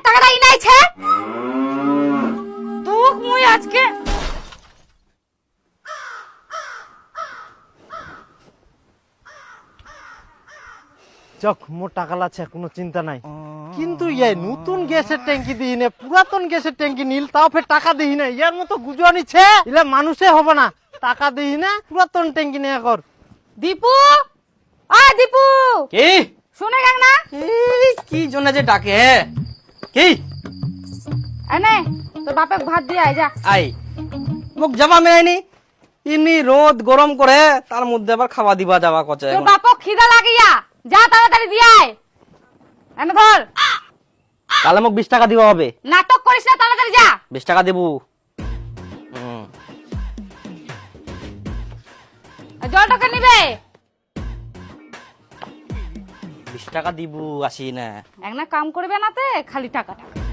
টাকাটা ইনাইছে তুক মুই আজকে চক মোর টাকা লাগছে কোনো চিন্তা নাই কিন্তু ইয়াই নতুন গ্যাসের ট্যাঙ্কি দিই না পুরাতন গ্যাসের ট্যাঙ্কি নীল তাও ফের টাকা দিই না ইয়ার মতো গুজো নিচ্ছে ইলে মানুষে হবে না টাকা দিই না পুরাতন ট্যাঙ্কি নিয়ে কর দীপু দীপু কি শুনে গেল না এই কি জন্য যে ডাকে কি এনে তোর বাপে ভাত দিয়ে আয় যা আই মোক যাবা মেনি ইনি রোদ গরম করে তার মধ্যে আবার খাওয়া দিবা যাবা কচে তোর বাপ খিদা লাগিয়া যা তাড়াতাড়ি দিয়ে আয় এনে ধর তাহলে মোক 20 টাকা দিবা হবে নাটক করিস না তাড়াতাড়ি যা 20 টাকা দেবো জলটাকে নিবে 20 টাকা দিব আসি না এক না কাম করবে না তে খালি টাকা টাকা